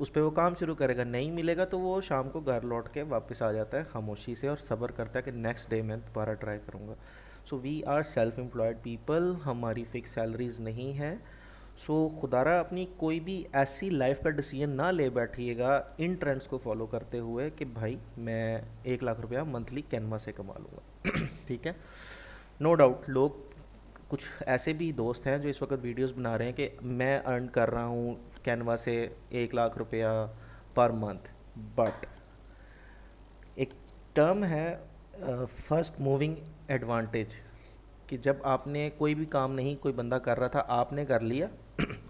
اس پہ وہ کام شروع کرے گا, نہیں ملے گا تو وہ شام کو گھر لوٹ کے واپس آ جاتا ہے خاموشی سے اور صبر کرتا ہے کہ نیکسٹ ڈے میں دوبارہ ٹرائی کروں گا. So we are self employed people, ہماری فکس سیلریز نہیں ہیں. سو خدا را اپنی کوئی بھی ایسی لائف کا ڈیسیجن نہ لے بیٹھیے گا ان ٹرینڈس کو فالو کرتے ہوئے کہ بھائی میں 1 لاکھ روپیہ منتھلی کینوا سے کما لوں گا. ٹھیک ہے, نو ڈاؤٹ لوگ کچھ ایسے بھی دوست ہیں جو اس وقت ویڈیوز بنا رہے ہیں کہ میں ارن کر رہا ہوں کینوا سے 1 لاکھ روپیہ پر منتھ. بٹ ایک ٹرم ہے فرسٹ موونگ ایڈوانٹیج, کہ جب آپ نے کوئی بھی کام نہیں کوئی بندہ کر رہا تھا, آپ نے کر لیا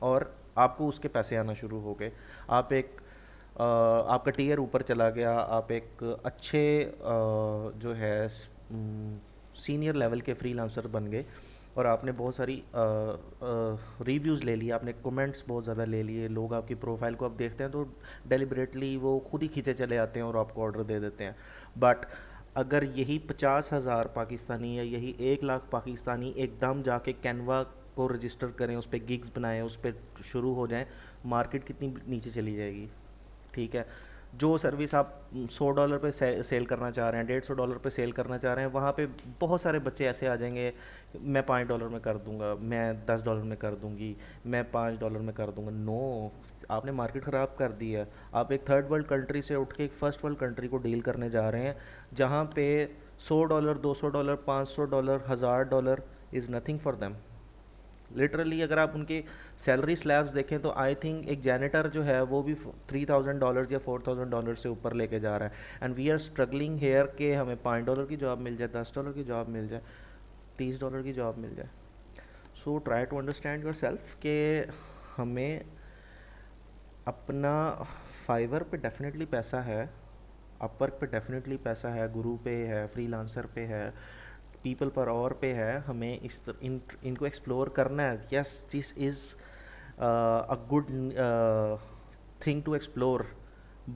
اور آپ کو اس کے پیسے آنا شروع ہو گئے. آپ ایک آپ کا ٹیئر اوپر چلا گیا, آپ ایک اچھے جو ہے سینئر لیول کے فری لانسر بن گئے, اور آپ نے بہت ساری ریویوز لے لی, آپ نے کومنٹس بہت زیادہ لے لیے. لوگ آپ کی پروفائل کو اب دیکھتے ہیں تو ڈیلیبریٹلی وہ خود ہی کھینچے چلے آتے ہیں اور آپ کو آرڈر دے دیتے ہیں. بٹ اگر یہی 50,000 پاکستانی یا یہی 1 لاکھ پاکستانی ایک دم جا کے کینوا کو رجسٹر کریں, اس پہ گگز بنائیں, اس پہ شروع ہو جائیں, مارکیٹ کتنی نیچے چلی جائے گی. ٹھیک ہے, جو سروس آپ $100 پہ سیل کرنا چاہ رہے ہیں, $150 پہ سیل کرنا چاہ رہے ہیں, وہاں پہ بہت سارے بچے ایسے آ جائیں گے, میں $5 میں کر دوں گا, میں $10 میں کر دوں گی, میں $5 میں کر دوں گا. نو, آپ نے مارکیٹ خراب کر دی ہے. آپ ایک تھرڈ ورلڈ کنٹری سے اٹھ کے ایک فرسٹ ورلڈ کنٹری کو ڈیل کرنے جا رہے ہیں, جہاں پہ $100, $200, $500, $1,000 is nothing for them. Literally اگر آپ ان کی سیلری سلیبس دیکھیں تو آئی تھنک ایک جینیٹر جو ہے وہ بھی $3,000 یا $4,000 سے اوپر لے کے جا رہا ہے. And we are struggling here کہ ہمیں $5 کی جاب مل جائے, $10 کی جاب مل جائے, $30 کی جاب مل جائے. So try to understand yourself کہ ہمیں اپنا فائیور پہ ڈیفینیٹلی پیسہ ہے, اپ ورک پہ ڈیفینیٹلی پیسہ ہے, گرو پہ ہے, فری لانسر پہ ہے, پیپل پر اور پہ ہے. ہمیں ان کو ایکسپلور کرنا ہے. Yes, this is a good thing to explore.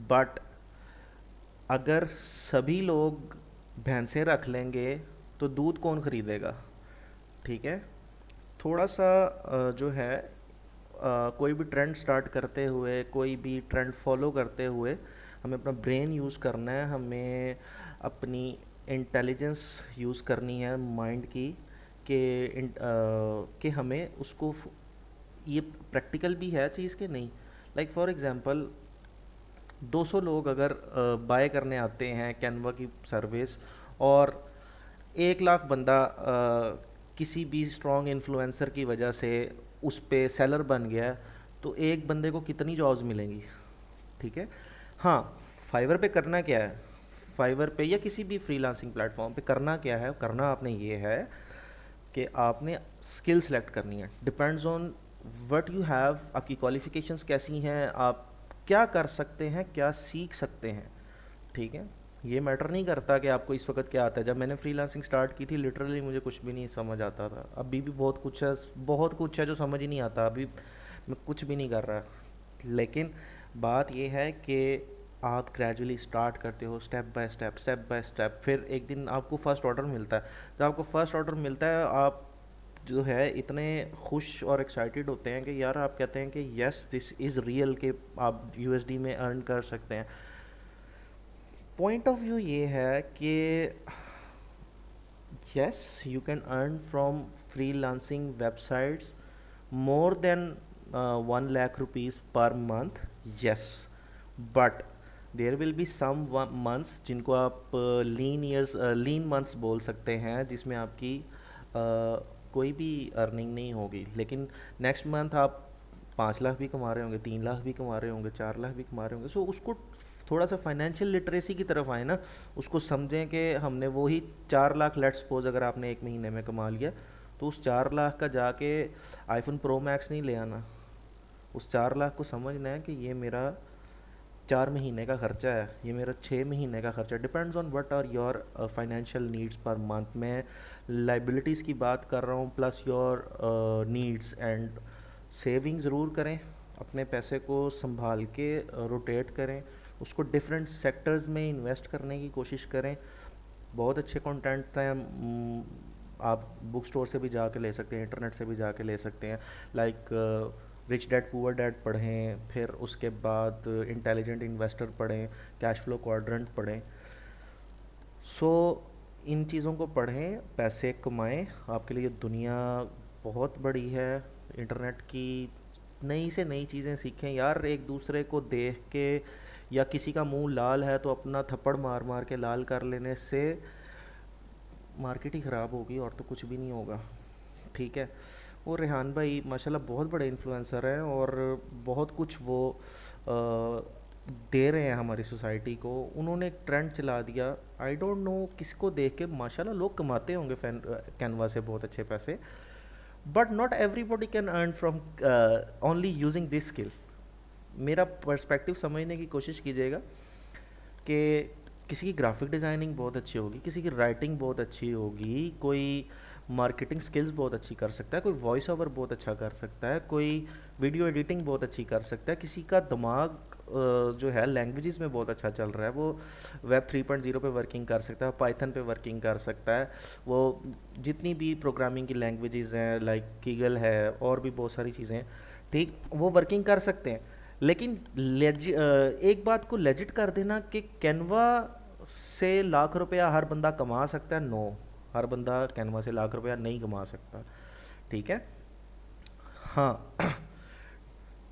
But اگر سبھی لوگ بھینسیں رکھ لیں گے تو دودھ کون خریدے گا. ٹھیک ہے, تھوڑا سا جو ہے کوئی بھی ٹرینڈ سٹارٹ کرتے ہوئے, کوئی بھی ٹرینڈ فالو کرتے ہوئے ہمیں اپنا برین یوز کرنا ہے, ہمیں اپنی انٹیلیجنس یوز کرنی ہے مائنڈ کی, کہ ہمیں اس کو یہ پریکٹیکل بھی ہے چیز کہ نہیں. لائک فار ایگزامپل 200 لوگ اگر بائی کرنے آتے ہیں کینوا کی سروس, اور 1 لاکھ بندہ کسی بھی اسٹرانگ انفلوئنسر کی وجہ سے اس پہ سیلر بن گیا, تو ایک بندے کو کتنی جابز ملیں گی. ٹھیک ہے, ہاں فائیور پہ کرنا کیا ہے, فائیور پہ یا کسی بھی فری لانسنگ پلیٹ فارم پہ کرنا کیا ہے, کرنا آپ نے یہ ہے کہ آپ نے اسکل سلیکٹ کرنی ہے. Depends on what you have, آپ کی کوالیفیکیشنس کیسی ہیں, آپ کیا کر سکتے ہیں, کیا سیکھ سکتے ہیں. ٹھیک ہے, یہ میٹر نہیں کرتا کہ آپ کو اس وقت کیا آتا ہے. جب میں نے فری لانسنگ سٹارٹ کی تھی لٹرلی مجھے کچھ بھی نہیں سمجھ آتا تھا. ابھی بھی بہت کچھ ہے جو سمجھ ہی نہیں آتا, ابھی میں کچھ بھی نہیں کر رہا. لیکن بات یہ ہے کہ آپ گریجولی اسٹارٹ کرتے ہو, اسٹیپ بائی اسٹیپ, پھر ایک دن آپ کو فرسٹ آرڈر ملتا ہے. جب آپ کو فرسٹ آرڈر ملتا ہے آپ جو ہے اتنے خوش اور ایکسائٹیڈ ہوتے ہیں کہ یار آپ کہتے ہیں کہ یس دس از ریئل, کہ آپ USD میں ارن کر سکتے ہیں. پوائنٹ آف ویو یہ ہے کہ yes you can earn from freelancing websites more than 1 lakh rupees per month. Yes, but there will be some months جن کو آپ لین منتھس بول سکتے ہیں, جس میں آپ کی کوئی بھی ارننگ نہیں ہوگی, لیکن نیکسٹ منتھ آپ 5 لاکھ بھی کما رہے ہوں گے, 3 لاکھ بھی کما رہے ہوں گے, 4 لاکھ بھی کما رہے ہوں گے. سو اس کو تھوڑا سا فائنینشیل لٹریسی کی طرف آئے نا, اس کو سمجھیں کہ ہم نے وہی 4 لاکھ لیٹ سپوز اگر آپ نے 1 مہینے میں کما لیا, تو اس 4 لاکھ کا جا کے آئی فون پرو میکس نہیں لے آنا. اس 4 لاکھ کو سمجھنا ہے کہ یہ میرا 4 مہینے کا خرچہ ہے, یہ میرا 6 مہینے کا خرچہ ہے. Depends on what are your financial needs per month. میں لائبلٹیز کی بات کر رہا ہوں plus your needs. And saving ضرور کریں, اپنے پیسے کو سنبھال کے روٹیٹ کریں, اس کو ڈفرینٹ سیکٹرز میں انویسٹ کرنے کی کوشش کریں. بہت اچھے کنٹینٹ ہیں, آپ بک اسٹور سے بھی جا کے لے سکتے ہیں, انٹرنیٹ سے بھی جا کے لے سکتے ہیں. لائک رچ ڈیڈ پور ڈیڈ پڑھیں، پھر اس کے بعد انٹیلیجنٹ انویسٹر پڑھیں، کیش فلو کوادرنٹ پڑھیں. سو ان چیزوں کو پڑھیں، پیسے کمائیں. آپ کے لیے دنیا بہت بڑی ہے. انٹرنیٹ کی نئی سے نئی چیزیں سیکھیں یار. ایک دوسرے کو دیکھ کے یا کسی کا منہ لال ہے تو اپنا تھپڑ مار مار کے لال کر لینے سے مارکیٹ ہی خراب ہوگی اور تو کچھ بھی نہیں ہوگا. ٹھیک ہے. وہ ریحان بھائی ماشاء اللہ بہت بڑے انفلوئنسر ہیں اور بہت کچھ وہ دے رہے ہیں ہماری سوسائٹی کو. انہوں نے ایک ٹرینڈ چلا دیا. آئی ڈونٹ نو کس کو دیکھ کے ماشاء اللہ لوگ کماتے ہوں گے کینوا سے بہت اچھے پیسے. But not every body can earn from only using this skill. میرا پرسپیکٹیو سمجھنے کی کوشش کیجیے گا کہ کسی کی گرافک ڈیزائننگ بہت اچھی ہوگی، کسی کی رائٹنگ بہت اچھی ہوگی، کوئی مارکیٹنگ سکلز بہت اچھی کر سکتا ہے، کوئی وائس اوور بہت اچھا کر سکتا ہے، کوئی ویڈیو ایڈیٹنگ بہت اچھی کر سکتا ہے، کسی کا دماغ جو ہے لینگویجز میں بہت اچھا چل رہا ہے، وہ ویب 3.0 پہ ورکنگ کر سکتا ہے، پائتھن پہ ورکنگ کر سکتا ہے. وہ جتنی بھی پروگرامنگ کی لینگویجز ہیں لائک کیگل ہے اور بھی بہت ساری چیزیں ہیں ٹھیک، وہ ورکنگ کر سکتے ہیں. لیکن ایک بات کو لیجٹ کر دینا کہ کینوا سے لاکھ روپیہ ہر بندہ کما سکتا ہے، نو. ہر بندہ کینوا سے لاکھ روپیہ نہیں کما سکتا. ٹھیک ہے. ہاں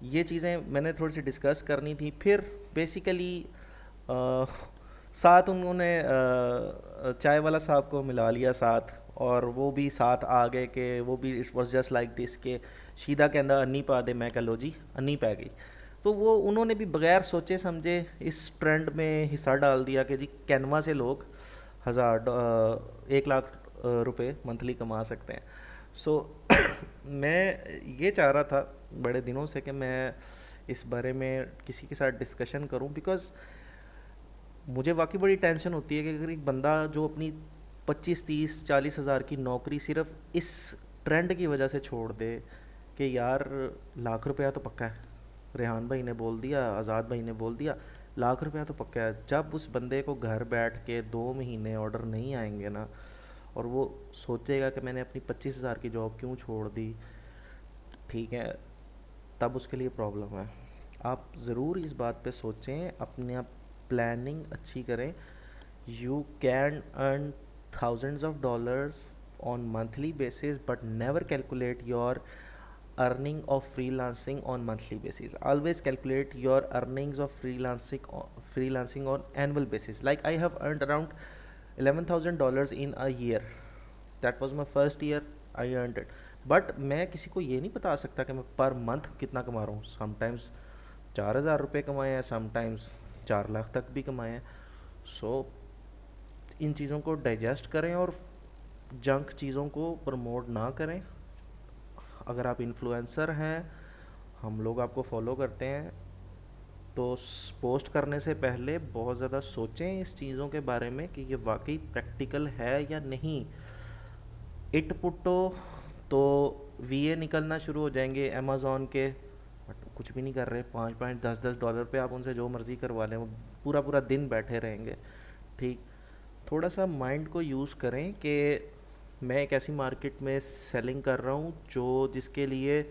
یہ چیزیں میں نے تھوڑی سی ڈسکس کرنی تھی. پھر بیسیکلی ساتھ انہوں نے چائے والا صاحب کو ملا لیا ساتھ، اور وہ بھی ساتھ آ گئے کہ وہ بھی it was just like this کہ شیدہ کہندا انی پا دے، میں کہہ لو جی انی پہ گئی. تو وہ انہوں نے بھی بغیر سوچے سمجھے اس ٹرینڈ میں حصہ ڈال دیا کہ جی کینوا سے لوگ 1,00,000 روپے منتھلی کما سکتے ہیں. سو میں یہ چاہ رہا تھا بڑے دنوں سے کہ میں اس بارے میں کسی کے ساتھ ڈسکشن کروں، بیکاز مجھے واقعی بڑی ٹینشن ہوتی ہے کہ اگر ایک بندہ جو اپنی 25-30-40 ہزار کی نوکری صرف اس ٹرینڈ کی وجہ سے چھوڑ دے کہ یار لاکھ روپیہ تو پکا ہے. ریحان بھائی نے بول دیا، آزاد بھائی نے بول دیا لاکھ روپیہ تو پکا ہے. جب اس بندے کو گھر بیٹھ کے 2 مہینے آرڈر نہیں آئیں گے نا، اور وہ سوچے گا کہ میں نے اپنی 25 ہزار کی جاب کیوں چھوڑ دی، ٹھیک ہے، تب اس کے لیے پرابلم ہے. آپ ضرور اس بات پہ سوچیں، اپنے آپ پلاننگ اچھی کریں. You can earn thousands of dollars on monthly basis but never calculate your earning of freelancing on monthly basis. Always calculate your earnings of freelancing on annual basis. Like I have earned around $11,000 in a year. That was my first year I earned it. But میں کسی کو یہ نہیں بتا سکتا کہ میں per month کتنا کما رہا ہوں. سم ٹائمز 4,000 روپے کمائے ہیں، سم ٹائمز 4 لاکھ تک بھی کمائے ہیں. سو ان چیزوں کو ڈائجسٹ کریں اور جنک چیزوں کو پروموٹ نہ کریں. اگر آپ انفلوئنسر ہیں، ہم لوگ آپ کو فالو کرتے ہیں، تو پوسٹ کرنے سے پہلے بہت زیادہ سوچیں اس چیزوں کے بارے میں کہ یہ واقعی پریکٹیکل ہے یا نہیں. اٹ پٹو تو وی اے نکلنا شروع ہو جائیں گے امیزون کے، بٹ کچھ بھی نہیں کر رہے. $5-10 پہ آپ ان سے جو مرضی کروا لیں، وہ پورا پورا دن بیٹھے رہیں گے. ٹھیک. تھوڑا سا مائنڈ کو یوز کریں کہ میں ایک ایسی مارکیٹ میں سیلنگ کر رہا ہوں جس کے لیے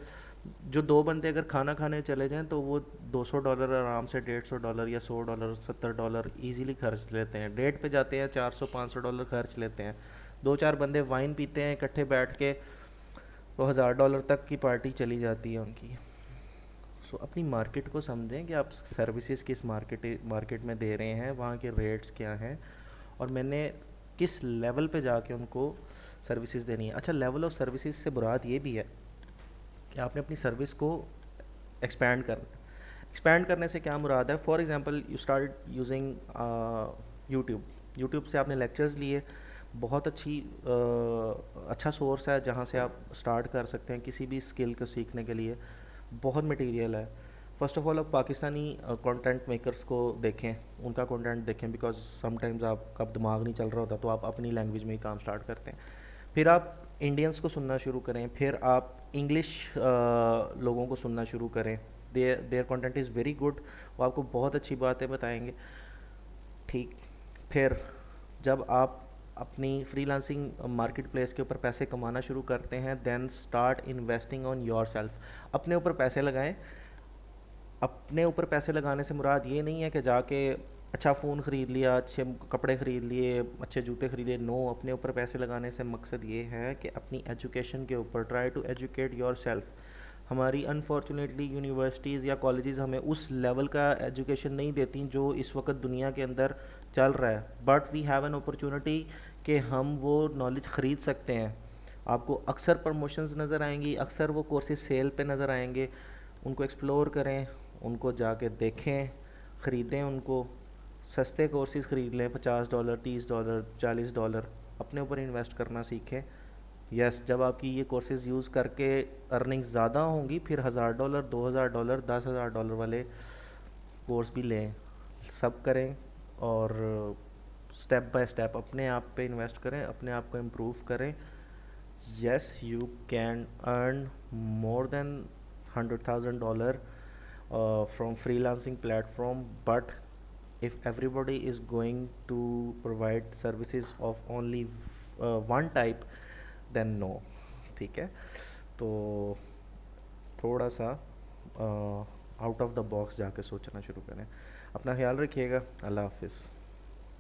جو 2 بندے اگر کھانا کھانے چلے جائیں تو وہ $200 آرام سے $150 یا $100 $70 ایزیلی خرچ لیتے ہیں. ڈیٹ پہ جاتے ہیں $400-500 خرچ لیتے ہیں. 2-4 بندے وائن پیتے ہیں اکٹھے بیٹھ کے تو $1,000 تک کی پارٹی چلی جاتی ہے ان کی. سو اپنی مارکیٹ کو سمجھیں کہ آپ سروسز کس مارکیٹ میں دے رہے ہیں، وہاں کے ریٹس کیا ہیں، اور میں نے کس لیول پہ جا کے ان کو سروسز دینی ہے. اچھا، لیول آف سروسز سے مراد یہ بھی ہے کہ آپ نے اپنی سروس کو ایکسپینڈ کرنا. ایکسپینڈ کرنے سے کیا مراد ہے؟ For example you start using YouTube سے آپ نے لیکچرز لیے، بہت اچھا سورس ہے جہاں سے آپ اسٹارٹ کر سکتے ہیں کسی بھی اسکل کو سیکھنے کے لیے. بہت مٹیریل ہے. فرسٹ آف آل آپ پاکستانی کانٹینٹ میکرس کو دیکھیں، ان کا کانٹینٹ دیکھیں، بیکاز سم ٹائمز آپ کا دماغ نہیں چل رہا ہوتا تو آپ اپنی لینگویج میں ہی کام اسٹارٹ کرتے ہیں. پھر آپ انڈینس کو سننا شروع کریں، پھر آپ انگلش لوگوں کو سننا شروع کریں. Their content is very good, وہ آپ کو بہت اچھی باتیں بتائیں گے. ٹھیک. پھر جب آپ اپنی فری لانسنگ مارکیٹ پلیس کے اوپر پیسے کمانا شروع کرتے ہیں، then start investing on yourself. اپنے اوپر پیسے لگائیں. اپنے اوپر پیسے لگانے سے مراد یہ نہیں ہے کہ جا کے اچھا فون خرید لیا، اچھے کپڑے خرید لیے، اچھے جوتے خرید لیے. نو، اپنے اوپر پیسے لگانے سے مقصد یہ ہے کہ اپنی ایجوکیشن کے اوپر try to educate yourself. ہماری انفارچونیٹلی یونیورسٹیز یا کالجز ہمیں اس لیول کا ایجوکیشن نہیں دیتی جو اس وقت دنیا کے اندر چل رہا ہے، but we have an opportunity کہ ہم وہ نالج خرید سکتے ہیں. آپ کو اکثر پروموشنز نظر آئیں گی، اکثر وہ کورسز سیل پہ نظر آئیں گے. ان کو ایکسپلور کریں، ان کو جا کے دیکھیں، خریدیں ان کو. سستے کورسز خرید لیں، $50، $30، $40. اپنے اوپر انویسٹ کرنا سیکھیں. یس، جب آپ کی یہ کورسز یوز کر کے ارننگ زیادہ ہوں گی، پھر $1000، $2000، $10,000 والے کورس بھی لیں. سب کریں اور اسٹیپ بائی اسٹیپ اپنے آپ پہ انویسٹ کریں، اپنے آپ کو امپروو کریں. Yes, you can earn more than $100,000 from freelancing platform, but if everybody is going to provide services of only one type, then no. ٹھیک ہے، تو تھوڑا سا آؤٹ آف دا باکس جا کے سوچنا شروع کریں. اپنا خیال رکھیے گا. اللہ حافظ.